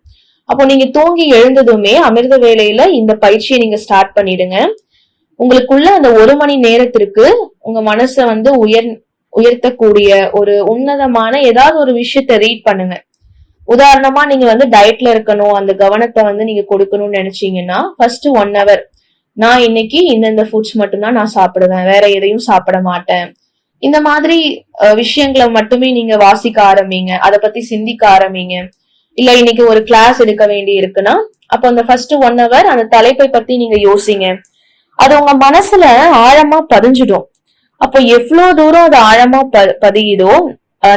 அப்போ நீங்க தூங்கி எழுந்ததுமே அமிர்த வேளையில இந்த பயிற்சியை நீங்க ஸ்டார்ட் பண்ணிடுங்க. உங்களுக்குள்ள அந்த 1 மணி நேரத்திற்கு உங்க மனச வந்து உயர்த்தக்கூடிய ஒரு உன்னதமான ஏதாவது ஒரு விஷயத்த ரீட் பண்ணுங்க. உதாரணமா நீங்க வந்து டயட்ல இருக்கணும், அந்த கவனத்தை வந்து நீங்க கொடுக்கணும்னு நினைச்சீங்கன்னா ஃபர்ஸ்ட் 1 hour நான் இன்னைக்கு இந்தந்த ஃபுட்ஸ் மட்டும்தான் நான் சாப்பிடுவேன், வேற எதையும் சாப்பிட மாட்டேன். இந்த மாதிரி விஷயங்களை மட்டுமே நீங்க வாசிக்க ஆரம்பிங்க, அதை பத்தி சிந்திக்க ஆரம்பிங்க. இல்ல இன்னைக்கு ஒரு கிளாஸ் எடுக்க வேண்டி இருக்குன்னா அப்ப அந்த ஃபர்ஸ்ட் 1 hour அந்த தலைப்பை பத்தி நீங்க யோசிங்க. அது உங்க மனசுல ஆழமா பதிஞ்சிடும். அப்போ எவ்வளவு தூரம் அது ஆழமா பதியுதோ,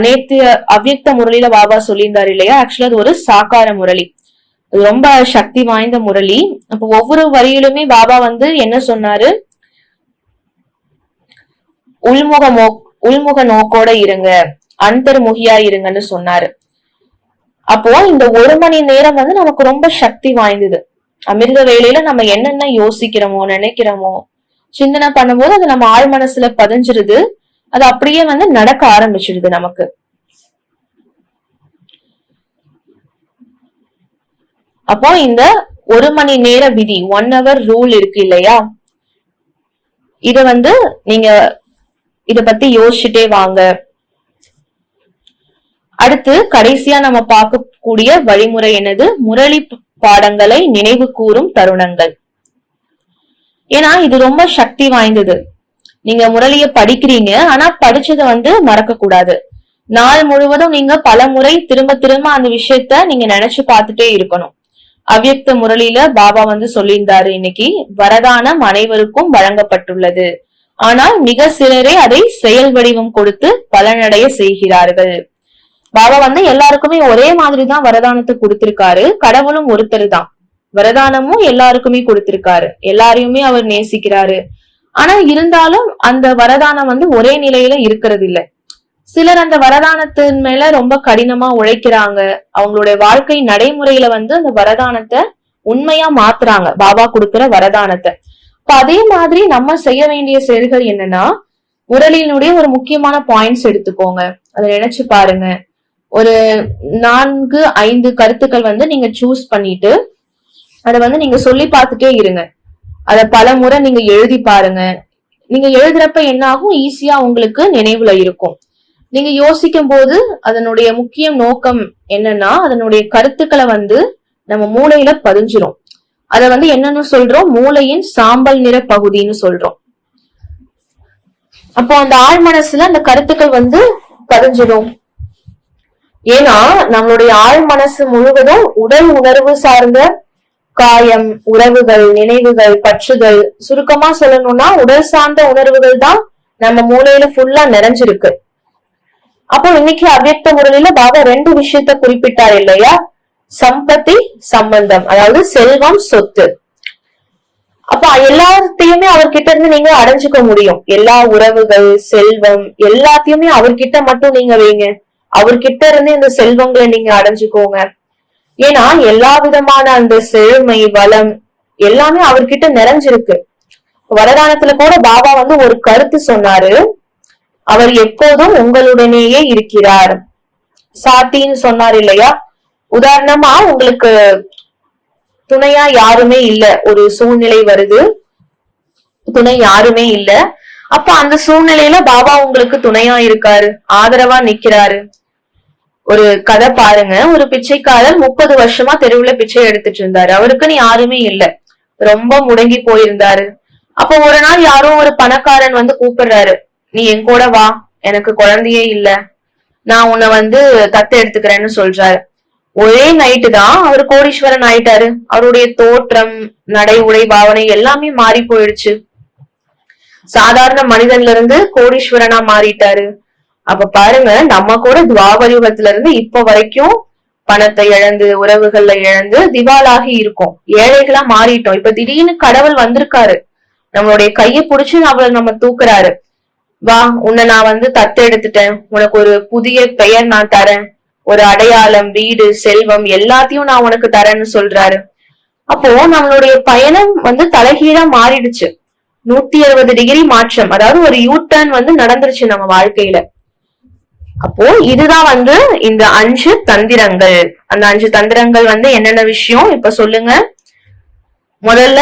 நேத்து அவ்யக்த முரளியில பாபா சொல்லியிருந்தாரு இல்லையா? ஆக்சுவலா அது ஒரு சாக்கார முரளி, அது ரொம்ப சக்தி வாய்ந்த முரளி. அப்போ ஒவ்வொரு வரியிலுமே பாபா வந்து என்ன சொன்னாரு? உள்முக நோக்கோட இருங்க, அந்தர்முகியா இருங்கன்னு சொன்னாரு. அப்போ இந்த 1 மணி நேரம் வந்து நமக்கு ரொம்ப சக்தி வாய்ந்தது. அமிர்த வேளையில நம்ம என்னென்ன யோசிக்கிறோமோ நினைக்கிறோமோ சிந்தனை பண்ணும்போது அது நம்ம ஆழ் மனசுல பதிஞ்சிருது. அது அப்படியே வந்து நடக்க ஆரம்பிச்சிடுது நமக்கு. அப்போ இந்த 1 மணி நேர விதி 1 hour ரூல் இருக்கு இல்லையா, இத வந்து நீங்க இத பத்தி யோசிச்சுட்டே வாங்க. அடுத்து கடைசியா நம்ம பார்க்கக்கூடிய வழிமுறை என்னது? முரளி பாடங்களை நினைவு கூறும் தருணங்கள். ஏன்னா இது ரொம்ப சக்தி வாய்ந்தது. நீங்க முரளிய படிக்கிறீங்க, ஆனா படிச்சதை வந்து மறக்க கூடாது. நாள் முழுவதும் நீங்க பல முறை திரும்ப திரும்ப அந்த விஷயத்த நீங்க நினைச்சு பார்த்துட்டே இருக்கணும். அவ்யக்த முரளியில பாபா வந்து சொல்லியிருந்தாரு, இன்னைக்கு வரதானம் அனைவருக்கும் வழங்கப்பட்டுள்ளது, ஆனால் மிக சிலரே அதை செயல் வடிவம் கொடுத்து பலனடைய செய்கிறார்கள். பாபா வந்து எல்லாருக்குமே ஒரே மாதிரிதான் வரதானத்தை கொடுத்திருக்காரு. கடவுளும் ஒருத்தர் தான், வரதானமும் எல்லாருக்குமே கொடுத்திருக்காரு. எல்லாரையுமே அவர் நேசிக்கிறாரு. ஆனா இருந்தாலும் அந்த வரதானம் வந்து ஒரே நிலையில இருக்கிறது இல்ல. சிலர் அந்த வரதானத்தின் மேல ரொம்ப கடினமா உழைக்கிறாங்க. அவங்களுடைய வாழ்க்கை நடைமுறையில வந்து அந்த வரதானத்தை உண்மையா மாத்துறாங்க, பாபா கொடுக்கிற வரதானத்தை. இப்ப அதே மாதிரி நம்ம செய்ய வேண்டிய செயல்கள் என்னன்னா, முரளியினுடைய ஒரு முக்கியமான பாயிண்ட்ஸ் எடுத்துக்கோங்க. அதை நினைச்சு பாருங்க. ஒரு 4-5 கருத்துக்கள் வந்து நீங்க சூஸ் பண்ணிட்டு அதை வந்து நீங்க சொல்லி பார்த்துட்டே இருங்க. அத பல முறை நீங்க எழுதி பாருங்க. நீங்க எழுதுறப்ப என்ன ஆகும்? ஈஸியா உங்களுக்கு நினைவுல இருக்கும். நீங்க யோசிக்கும் போது அதனுடைய முக்கிய நோக்கம் என்னன்னா, அதனுடைய கருத்துக்களை வந்து நம்ம மூளையில பதிஞ்சிரும். அத வந்து என்னன்னு சொல்றோம்? மூளையின் சாம்பல் நிற பகுதின்னு சொல்றோம். அப்போ அந்த ஆழ் மனசுல அந்த கருத்துக்கள் வந்து பதிஞ்சிடும். ஏன்னா நம்மளுடைய ஆழ் மனசு முழுவதும் உடல் உணர்வு சார்ந்த காயம், உறவுகள், நினைவுகள், பற்றுதல், சுருக்கமா சொல்லணும்னா உடல் சார்ந்த உணர்வுகள் தான் நம்ம மூளையில ஃபுல்லா நிறைஞ்சிருக்கு. அப்போ இன்னைக்கு அவ்யக்த முறையில பாபா 2 விஷயத்த குறிப்பிட்டார் இல்லையா? சம்பத்தி, சம்பந்தம், அதாவது செல்வம், சொத்து. அப்ப எல்லாத்தையுமே அவர்கிட்ட இருந்து நீங்க அடைஞ்சுக்க முடியும். எல்லா உறவுகள், செல்வம் எல்லாத்தையுமே அவர்கிட்ட மட்டும் நீங்க வைங்க. அவர்கிட்ட இருந்து இந்த செல்வங்களை நீங்க அடைஞ்சுக்கோங்க. ஏன்னா எல்லா விதமான அந்த செழுமை, வளம் எல்லாமே அவர்கிட்ட நிறைஞ்சிருக்கு. வரதானத்துல கூட பாபா வந்து ஒரு கருத்து சொன்னாரு, அவர் எப்போதும் உங்களுடனேயே இருக்கிறார். சாத்தின்னு சொன்னார் இல்லையா? உதாரணமா உங்களுக்கு துணையா யாருமே இல்ல, ஒரு சூழ்நிலை வருது, துணை யாருமே இல்ல. அப்ப அந்த சூழ்நிலையில பாபா உங்களுக்கு துணையா இருக்காரு, ஆதரவா நிக்கிறாரு. ஒரு கதை பாருங்க. ஒரு பிச்சைக்காரர் 30 வருஷமா தெருவுல பிச்சை எடுத்துட்டு இருந்தாரு. அவருக்குன்னு யாருமே இல்ல, ரொம்ப முடங்கி போயிருந்தாரு. அப்போ ஒரு நாள் யாரோ ஒரு பணக்காரன் வந்து கூப்பிடுறாரு, நீ என் கூட வா, எனக்கு குழந்தையே இல்ல, நான் உன்னை வந்து தத்து எடுத்துக்கிறேன்னு சொல்றாரு. ஒரே நைட்டு தான் அவர் கோடீஸ்வரன் ஆயிட்டாரு. அவருடைய தோற்றம், நடை, உடை, பாவனை எல்லாமே மாறி போயிடுச்சு. சாதாரண மனிதன்ல இருந்து கோடீஸ்வரனா மாறிட்டாரு. அப்ப பாருங்க, நம்ம கூட துவாபரியுகத்துல இருந்து இப்ப வரைக்கும் பணத்தை இழந்து, உறவுகள்ல இழந்து திவாலாகி இருக்கோம், ஏழைகளா மாறிட்டோம். இப்ப திடீர்னு கடவுள் வந்திருக்காரு, நம்மளுடைய கைய புடிச்சு அவளை நம்ம தூக்குறாரு. வா, உன்னை நான் வந்து தத்து எடுத்துட்டேன், உனக்கு ஒரு புதிய பெயர் நான் தரேன், ஒரு அடையாளம், வீடு, செல்வம் எல்லாத்தையும் நான் உனக்கு தரேன்னு சொல்றாரு. அப்போ நம்மளுடைய பயணம் வந்து தலைகீழா மாறிடுச்சு. 160 டிகிரி மாற்றம், அதாவது ஒரு யூ டர்ன் வந்து நடந்துருச்சு நம்ம வாழ்க்கையில. அப்போ இதுதான் வந்து இந்த 5 தந்திரங்கள். அந்த 5 தந்திரங்கள் வந்து என்னென்ன விஷயம் இப்ப சொல்லுங்க. முதல்ல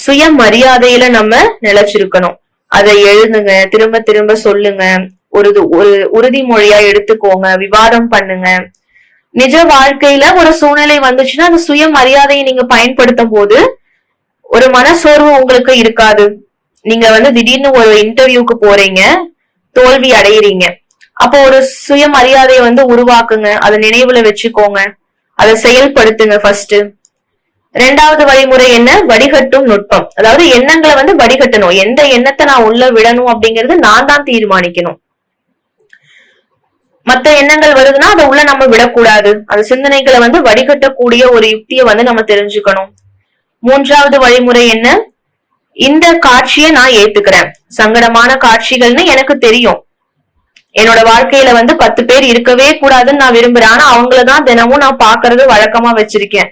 சுய மரியாதையில நம்ம நிலைச்சிருக்கணும். அதை எழுதுங்க, திரும்ப திரும்ப சொல்லுங்க, ஒரு உறுதிமொழியா எடுத்துக்கோங்க, விவாதம் பண்ணுங்க. நிஜ வாழ்க்கையில ஒரு சூழ்நிலை வந்துச்சுன்னா அந்த சுய மரியாதையை நீங்க பயன்படுத்தும் போது ஒரு மனசோர்வு உங்களுக்கு இருக்காது. நீங்க வந்து திடீர்னு ஒரு இன்டர்வியூக்கு போறீங்க, தோல்வி அடையிறீங்க. அப்போ ஒரு சுயமரியாதையை வந்து உருவாக்குங்க, அதை நினைவுல வச்சுக்கோங்க, அதை செயல்படுத்துங்க ஃபர்ஸ்ட். 2வது வழிமுறை என்ன? வடிகட்டும் நுட்பம். அதாவது எண்ணங்களை வந்து வடிகட்டணும். எந்த எண்ணத்தை நான் உள்ள விடணும் அப்படிங்கறது நான் தான் தீர்மானிக்கணும். மத்த எண்ணங்கள் வருதுன்னா அதை உள்ள நம்ம விடக்கூடாது. அந்த சிந்தனைகளை வந்து வடிகட்டக்கூடிய ஒரு யுக்தியை வந்து நம்ம தெரிஞ்சுக்கணும். 3வது வழிமுறை என்ன? இந்த காட்சியை நான் ஏத்துக்கிறேன். சங்கடமான காட்சிகள்னு எனக்கு தெரியும். என்னோட வாழ்க்கையில 10 பேர் இருக்கவே கூடாதுன்னு நான் விரும்புறேன். ஆனா அவங்களதான் தினமும் நான் பாக்குறது வழக்கமா வச்சிருக்கேன்.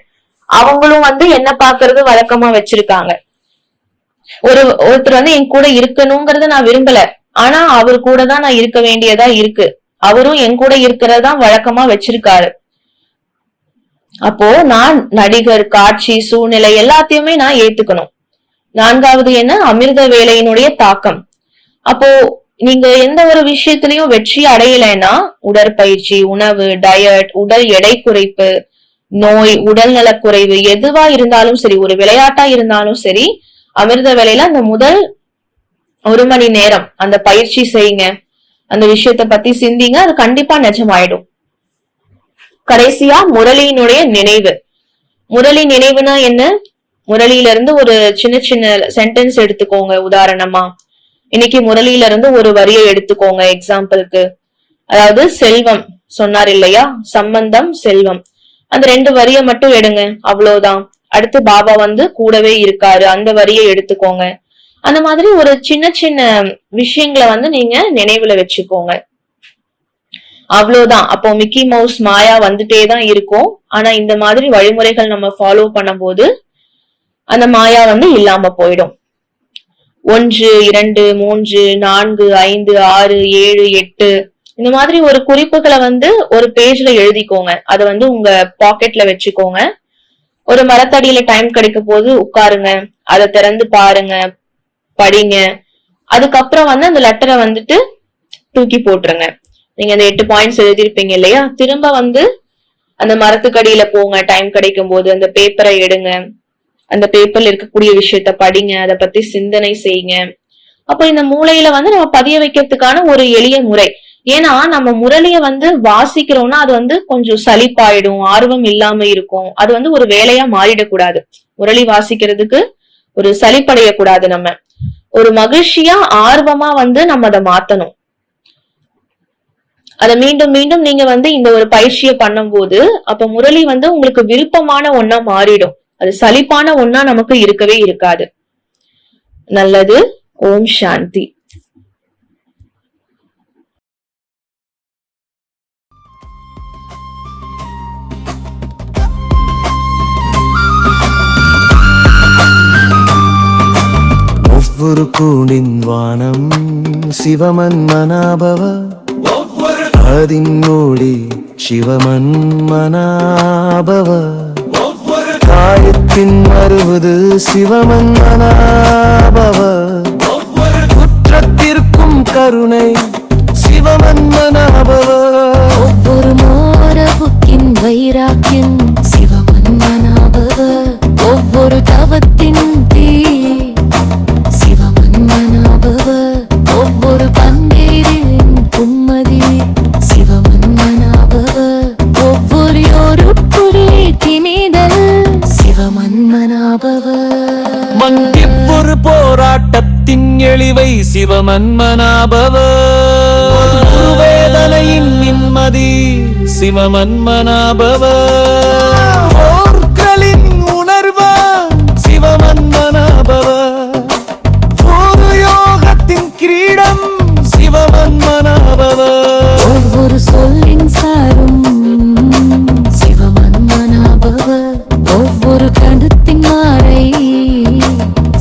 அவங்களும் என்ன பாக்குறது வழக்கமா வச்சிருக்காங்க. ஒருத்தர் என் கூட இருக்கணுங்கிறத நான் விரும்பல. ஆனா அவர் கூட தான் நான் இருக்க வேண்டியதா இருக்கு. அவரும் என் கூட இருக்கிறதா வழக்கமா வச்சிருக்காரு. அப்போ நான் நடிகர், காட்சி, சூழ்நிலை எல்லாத்தையுமே நான் ஏத்துக்கணும். 4வது அமிர்த வேலையினுடைய தாக்கம். அப்போ நீங்க எந்த ஒரு விஷயத்திலயும் வெற்றி அடையலைன்னா உடற்பயிற்சி, உணவு, டயட், உடல் எடை குறைப்பு, நோய், உடல் நலக்குறைவு எதுவா இருந்தாலும் சரி, ஒரு விளையாட்டா இருந்தாலும் சரி, அமிர்த வேலையில அந்த முதல் 1 மணி நேரம் அந்த பயிற்சி செய்யுங்க. அந்த விஷயத்த பத்தி சிந்திங்க. அது கண்டிப்பா நிஜமாயிடும். கடைசியா முரளியினுடைய நினைவு. முரளி நினைவுனா என்ன? முரளியில இருந்து ஒரு சின்ன சின்ன சென்டென்ஸ் எடுத்துக்கோங்க. உதாரணமா இன்னைக்கு முரளியில இருந்து ஒரு வரியை எடுத்துக்கோங்க. எக்ஸாம்பிளுக்கு, அதாவது செல்வம் சொன்னார் இல்லையா, சம்பந்தம், செல்வம், அந்த 2 வரியை மட்டும் எடுங்க. அவ்வளவுதான். அடுத்து பாபா கூடவே இருக்காரு, அந்த வரியை எடுத்துக்கோங்க. அந்த மாதிரி ஒரு சின்ன சின்ன விஷயங்களை நீங்க நினைவுல வச்சுக்கோங்க. அவ்வளவுதான். அப்போ மிக்கி மவுஸ் மாயா வந்துட்டேதான் இருக்கும். ஆனா இந்த மாதிரி வழிமுறைகள் நம்ம ஃபாலோ பண்ணும்போது அந்த மாயா இல்லாம போயிடும். 1, 2, 3, 4, 5, 6, 7, 8 இந்த மாதிரி ஒரு குறிப்புகளை ஒரு பேஜ்ல எழுதிக்கோங்க. அதை உங்க பாக்கெட்ல வச்சுக்கோங்க. ஒரு மரத்தடியில டைம் கிடைக்கும் போது உட்காருங்க, அதை திறந்து பாருங்க, படிங்க. அதுக்கப்புறம் அந்த லெட்டரை தூக்கி போட்டுருங்க. நீங்க அந்த 8 பாயிண்ட்ஸ் எழுதிருப்பீங்க இல்லையா, திரும்ப அந்த மரத்துக்கடியில போங்க. டைம் கிடைக்கும் போது அந்த பேப்பரை எடுங்க. அந்த பேப்பர்ல இருக்கக்கூடிய விஷயத்த படிங்க. அதை பத்தி சிந்தனை செய்யுங்க. அப்ப இந்த மூளையில நம்ம பதிய வைக்கிறதுக்கான ஒரு எளிய முறை. ஏன்னா நம்ம முரளிய வாசிக்கிறோம்னா அது கொஞ்சம் சலிப்பாயிடும், ஆர்வம் இல்லாம இருக்கும். அது ஒரு வேலையா மாறிடக்கூடாது. முரளி வாசிக்கிறதுக்கு ஒரு சலிப்படைய கூடாது. நம்ம ஒரு மகிழ்ச்சியா, ஆர்வமா நம்ம அதை மாத்தணும். அத மீண்டும் மீண்டும் நீங்க இந்த ஒரு பயிற்சியை பண்ணும் போது அப்ப முரளி உங்களுக்கு விருப்பமான ஒண்ணா மாறிடும். அது சலிப்பான ஒண்ணா நமக்கு இருக்கவே இருக்காது. நல்லது. ஓம் சாந்தி. ஒவ்வொரு கூடின் வானம் சிவமன்மனாபவ, அதின் மூடி சிவமன்மனாபவ, காயத்தின் மறுவது சிவமன்மனாபவ, குற்றத்திற்கும் கருணை சிவமன்மனாபவ, ஒவ்வொரு மோரவுக்கின் வைராக்கியம் சிவமன்மனாபவ, ஒவ்வொரு தவத்தின் தீ சிவமன்மனாபவ, ஒவ்வொரு பங்கேரின் பும்மதி சிவமன்மனாபவ, ஒவ்வொரு திமிதல் சிவமன்மனாபவ, மங்கிப்பொரு போராட்டத்தின் எளிவை சிவமன்மனாபவ, வேதனையின் நிம்மதி சிவமன்மனாபவ, போர்க்களின் உணர்வா சிவமன்மனாபவ, ஒரு யோகத்தின் கிரீடம் சிவமன்மனாபவ, ஒவ்வொரு சொல்லின் சாரும் சிவமன்மனாபவ, ஒவ்வொரு கருத்தின் மாறை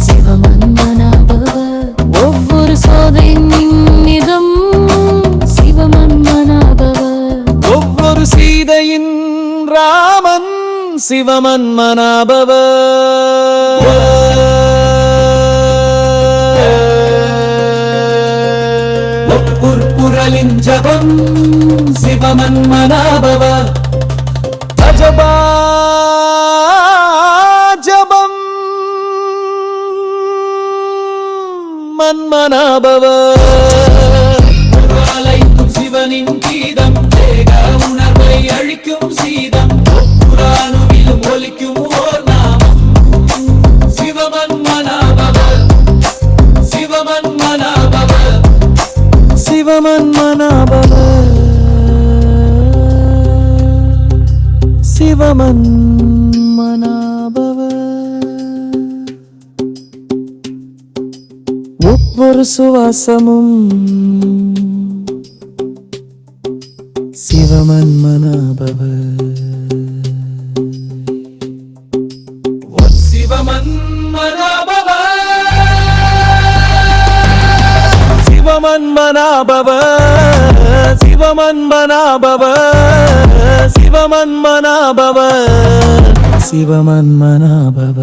சிவமன்மனாபவ, ஒவ்வொரு சோதையின் நிதம் சிவமன்மனாபவ, ஒவ்வொரு சீதையின் ராமன் சிவமன்மனாபவ, ஒவ்வொரு குரலின் ஜபம் சிவமன்மனாபவ, அஜபா ஜபம் மன்மனாபவ, அலைக்கும் சிவனின் கீதம் தேக உணர்வை அழிக்கும் சீதம், புராணுவிலும் ஒலிக்கும் ஓர் நாமம் சிவமன்மனாபவ, சிவமன்மனாபவ, சிவமன்மனாபவ, சிவமன்மனாபவ. ஒவ்வொரு சுவாசமும் சிவமன்மனாபவ சிவமன்மனாபவ சிவமன்மனாபவ சிவமன்மனாபவ சிவமன்மனாபவ சிவமன்மனாபவ